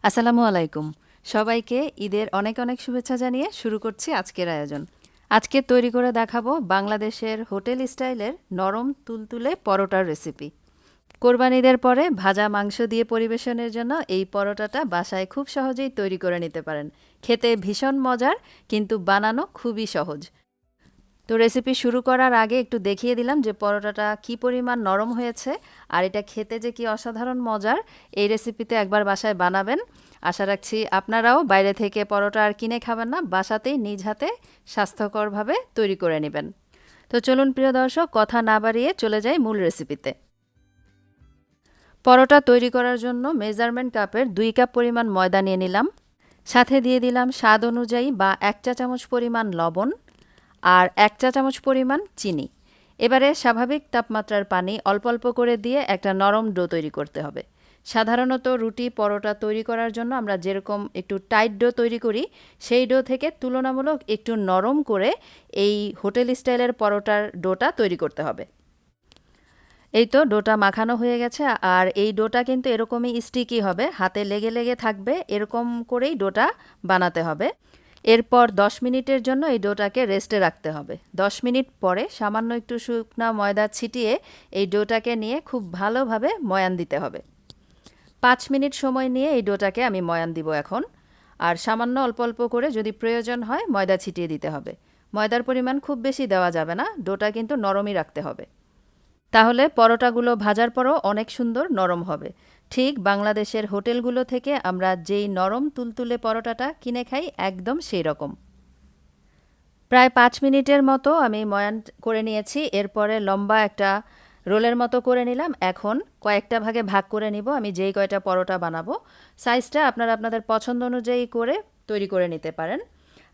আসসালামু আলাইকুম। সবাইকে ঈদের অনেক অনেক শুভেচ্ছা জানিয়ে শুরু করছি আজকের আয়োজন। আজকে তৈরি করে দেখাবো বাংলাদেশের হোটেল স্টাইলের নরম তুলতুলে পরোটার রেসিপি। কোরবানি ঈদের পরে ভাজা মাংস দিয়ে পরিবেশনের জন্য এই পরোটাটা বাসায় খুব সহজেই তৈরি করে নিতে পারেন। খেতে ভীষণ মজার, কিন্তু বানানো খুবই সহজ। তো রেসিপি শুরু করার আগে একটু দেখিয়ে দিলাম যে পরোটাটা কী পরিমাণ নরম হয়েছে, আর এটা খেতে যে কি অসাধারণ মজার। এই রেসিপিতে একবার বাসায় বানাবেন। আশা রাখছি আপনারাও বাইরে থেকে পরোটা আর কিনে খাবেন না, বাসাতেই নিজ হাতে স্বাস্থ্যকরভাবে তৈরি করে নেবেন। তো চলুন প্রিয় দর্শক, কথা না বাড়িয়ে চলে যাই মূল রেসিপিতে। পরোটা তৈরি করার জন্য মেজারমেন্ট কাপের 2 কাপ পরিমাণ ময়দা নিয়ে নিলাম। সাথে দিয়ে দিলাম স্বাদ অনুযায়ী বা 1 চা চামচ পরিমাণ লবণ আর 1 চা চামচ পরিমাণ চিনি। এবারে স্বাভাবিক তাপমাত্রার পানি অল্প অল্প করে দিয়ে একটা নরম ডো তৈরি করতে হবে। সাধারণত রুটি পরোটা তৈরি করার জন্য আমরা যেরকম একটু টাইট ডো তৈরি করি, সেই ডো থেকে তুলনামূলক একটু নরম করে এই হোটেল স্টাইলের পরোটার ডোটা তৈরি করতে হবে। এই তো ডোটা মাখানো হয়ে গেছে, আর এই ডোটা কিন্তু এরকমই স্টিকি হবে, হাতে লেগে লেগে থাকবে, এরকম করেই ডোটা বানাতে হবে। এরপর 10 মিনিটের জন্য এই ডোটাকে রেস্টে রাখতে হবে। 10 মিনিট পরে সামান্য একটু শুকনা ময়দা ছিটিয়ে এই ডোটাকে নিয়ে খুব ভালোভাবে ময়ান দিতে হবে। 5 মিনিট সময় নিয়ে এই ডোটাকে আমি ময়ান দিব এখন। আর সামান্য অল্প অল্প করে যদি প্রয়োজন হয় ময়দা ছিটিয়ে দিতে হবে। ময়দার পরিমাণ খুব বেশি দেওয়া যাবে না, ডোটা কিন্তু নরমই রাখতে হবে। তাহলে পরোটাগুলো ভাজার পরও অনেক সুন্দর নরম হবে। ঠিক বাংলাদেশের হোটেলগুলো থেকে আমরা যেই নরম তুলতুলে পরোটাটা কিনে খাই, একদম সেই রকম। প্রায় 5 মিনিটের মতো আমি ময়ান করে নিয়েছি। এরপরে লম্বা একটা রোলের মতো করে নিলাম। এখন কয়েকটা ভাগে ভাগ করে নিব আমি যেই কয়টা পরোটা বানাবো। সাইজটা আপনারা আপনাদের পছন্দ অনুযায়ী করে তৈরি করে নিতে পারেন।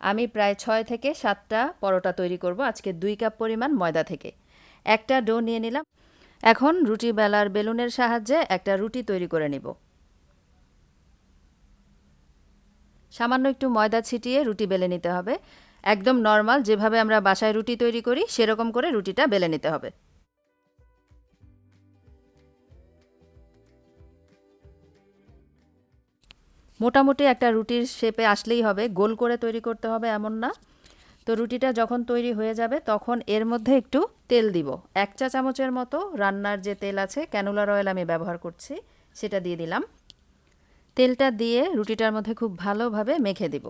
আমি প্রায় 6 থেকে 7টা পরোটা তৈরি করব আজকে 2 কাপ পরিমাণ ময়দা থেকে। একটা ডো নিয়ে নিলাম। এখন রুটি বেলার বেলুনের সাহায্যে একটা রুটি তৈরি করে নিব। সামান্য একটু ময়দা ছিটিয়ে রুটি বেলে নিতে হবে। একদম নর্মাল যেভাবে আমরা বাসায় রুটি তৈরি করি সেরকম করে রুটিটা বেলে নিতে হবে। মোটামুটি একটা রুটির শেপে আসলেই হবে, গোল করে তৈরি করতে হবে এমন না। তো রুটিটা যখন তৈরি হয়ে যাবে তখন এর মধ্যে একটু তেল দিব। 1 চা চামচের মতো রান্নার যে তেল আছে, ক্যানোলার অয়েল আমি ব্যবহার করছি, সেটা দিয়ে দিলাম। তেলটা দিয়ে রুটিটার মধ্যে খুব ভালোভাবে মেখে দিব।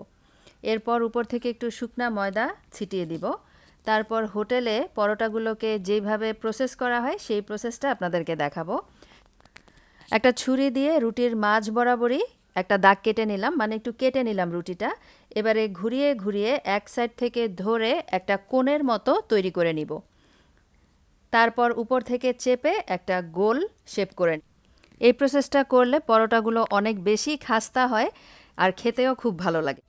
এরপর উপর থেকে একটু শুকনা ময়দা ছিটিয়ে দিব। তারপর হোটেলে পরোটাগুলোকে যেভাবে প্রসেস করা হয় সেই প্রসেসটা আপনাদেরকে দেখাবো। একটা ছুরি দিয়ে রুটির মাঝ বরাবরই একটা দাগ কেটে নিলাম, মানে একটু কেটে নিলাম রুটিটা। এবারে ঘুরিয়ে ঘুরিয়ে এক সাইড থেকে ধরে একটা কোণের মতো তৈরি করে নিব। তারপর উপর থেকে চেপে একটা গোল শেপ করে। এই প্রসেসটা করলে পরোটাগুলো অনেক বেশি খাস্তা হয় আর খেতেও খুব ভালো লাগে।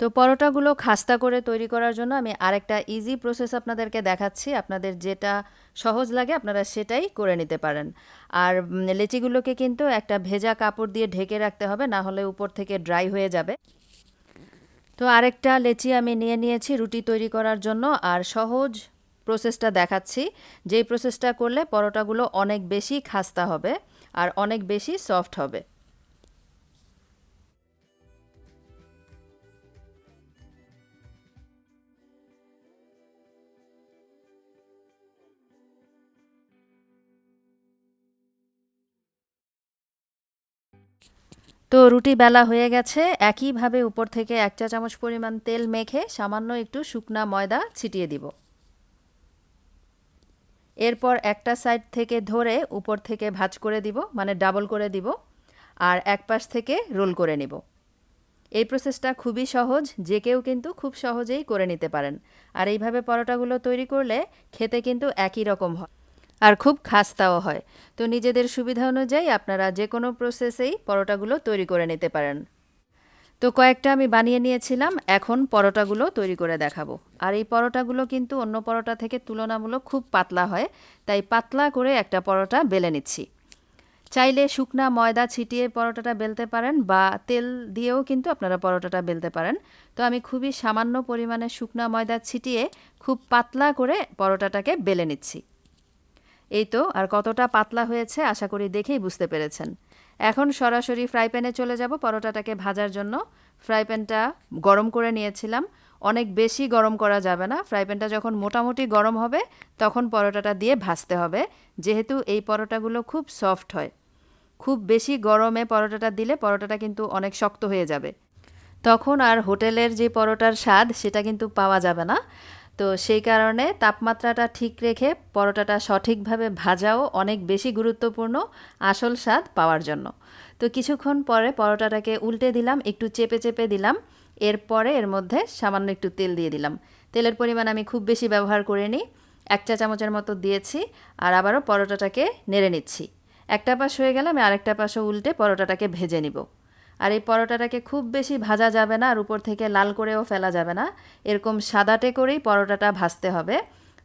তো পরোটাগুলো খাস্তা করে তৈরি করার জন্য আমি আরেকটা ইজি প্রসেস আপনাদেরকে দেখাচ্ছি। আপনাদের যেটা সহজ লাগে আপনারা সেটাই করে নিতে পারেন। আর লেচিগুলোকে কিন্তু একটা ভেজা কাপড় দিয়ে ঢেকে রাখতে হবে, না হলে উপর থেকে ড্রাই হয়ে যাবে। তো আরেকটা লেচি আমি নিয়ে নিয়েছি রুটি তৈরি করার জন্য, আর সহজ প্রসেসটা দেখাচ্ছি। যেই প্রসেসটা করলে পরোটাগুলো অনেক বেশি খাস্তা হবে আর অনেক বেশি সফট হবে। তো রুটি বেলা হয়ে গেছে। একইভাবে উপর থেকে 1 চা চামচ পরিমাণ তেল মেখে সামান্য একটু শুকনা ময়দা ছিটিয়ে দিব। এরপর একটা সাইড থেকে ধরে উপর থেকে ভাঁজ করে দিব, মানে ডাবল করে দিব, আর এক পাশ থেকে রোল করে নিব। এই প্রসেসটা খুবই সহজ, যে কেউ কিন্তু খুব সহজেই করে নিতে পারেন। আর এইভাবে পরোটাগুলো তৈরি করলে খেতে কিন্তু একই রকম হয় আর খুব খাস্তাও হয়। তো নিজেদের সুবিধা অনুযায়ী আপনারা যে কোনো প্রসেসেই পরোটাগুলো তৈরি করে নিতে পারেন। তো কয়েকটা আমি বানিয়ে নিয়েছিলাম, এখন পরোটাগুলো তৈরি করে দেখাবো। আর এই পরোটাগুলো কিন্তু অন্য পরোটা থেকে তুলনামূলক খুব পাতলা হয়, তাই পাতলা করে একটা পরোটা বেলে নিচ্ছি। চাইলে শুকনা ময়দা ছিটিয়ে পরোটাটা বেলতে পারেন, বা তেল দিয়েও কিন্তু আপনারা পরোটাটা বেলতে পারেন। তো আমি খুবই সামান্য পরিমাণে শুকনা ময়দা ছিটিয়ে খুব পাতলা করে পরোটাটাকে বেলে নিচ্ছি। এই তো, আর কতটা পাতলা হয়েছে আশা করি দেখেই বুঝতে পেরেছেন। এখন সরাসরি ফ্রাই প্যানে চলে যাব পরোটাটাকে ভাজার জন্য। ফ্রাই প্যানটা গরম করে নিয়েছিলাম। অনেক বেশি গরম করা যাবে না, ফ্রাই প্যানটা যখন মোটামুটি গরম হবে তখন পরোটাটা দিয়ে ভাজতে হবে, যেহেতু এই পরোটাগুলো খুব সফট হয়। খুব বেশি গরমে পরোটাটা দিলে পরোটাটা কিন্তু অনেক শক্ত হয়ে যাবে, তখন আর হোটেলের যে পরোটার স্বাদ সেটা কিন্তু পাওয়া যাবে না। তো সেই কারণে তাপমাত্রাটা ঠিক রেখে পরোটাটা সঠিকভাবে ভাজাও অনেক বেশি গুরুত্বপূর্ণ আসল স্বাদ পাওয়ার জন্য। তো কিছুক্ষণ পরে পরোটাটাকে উল্টে দিলাম, একটু চেপে চেপে দিলাম। এরপরে এর মধ্যে সামান্য একটু তেল দিয়ে দিলাম। তেলের পরিমাণ আমি খুব বেশি ব্যবহার করিনি, 1 চা চামচের মতো দিয়েছি। আর আবারও পরোটাটাকে নেড়ে নিচ্ছি। একটা পাশ হয়ে গেলে আমি আরেকটা পাশও উল্টে পরোটাটাকে ভেজে নিব। আর এই পরোটাটাকে খুব বেশি ভাজা যাবে না, আর উপর থেকে লাল করেও ফেলা যাবে না, এরকম সাদাটে করেই পরোটাটা ভাজতে হবে।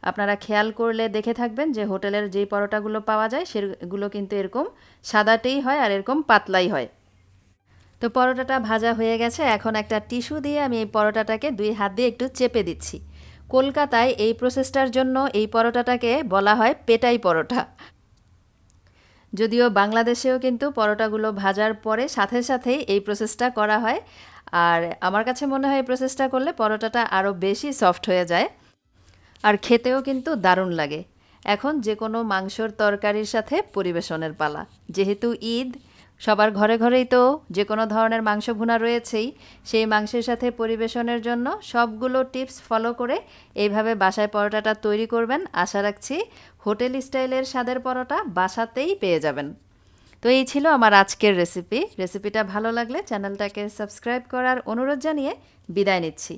আপনারা খেয়াল করলে দেখে থাকবেন যে হোটেলের যেই পরোটাগুলো পাওয়া যায় সেগুলো কিন্তু এরকম সাদাটেই হয় আর এরকম পাতলাই হয়। তো পরোটাটা ভাজা হয়ে গেছে, এখন একটা টিস্যু দিয়ে আমি এই পরোটাটাকে 2 হাত দিয়ে একটু চেপে দিচ্ছি। কলকাতায় এই প্রসেসটার জন্য এই পরোটাটাকে বলা হয় পেটাই পরোটা। যদিও বাংলাদেশেও কিন্তু পরোটাগুলো ভাজার পরে সাথে সাথেই এই প্রসেসটা করা হয়, আর আমার কাছে মনে হয় এই প্রসেসটা করলে পরোটাটা আরও বেশি সফট হয়ে যায় আর খেতেও কিন্তু দারুণ লাগে। এখন যে কোনো মাংসর তরকারির সাথে পরিবেশনের পালা। যেহেতু ঈদ, সবার ঘরে ঘরেই তো যে কোনো ধরনের মাংস ভুনা রয়েছেই, সেই মাংসের সাথে পরিবেশনের জন্য সবগুলো টিপস ফলো করে এইভাবে বাসায় পরোটাটা তৈরি করবেন। আশা রাখছি হোটেল স্টাইলের স্বাদের পরোটা বাসাতেই পেয়ে যাবেন। তো এই ছিল আমার আজকের রেসিপিটা ভালো লাগলে চ্যানেলটাকে সাবস্ক্রাইব করার অনুরোধ জানিয়ে বিদায় নিচ্ছি।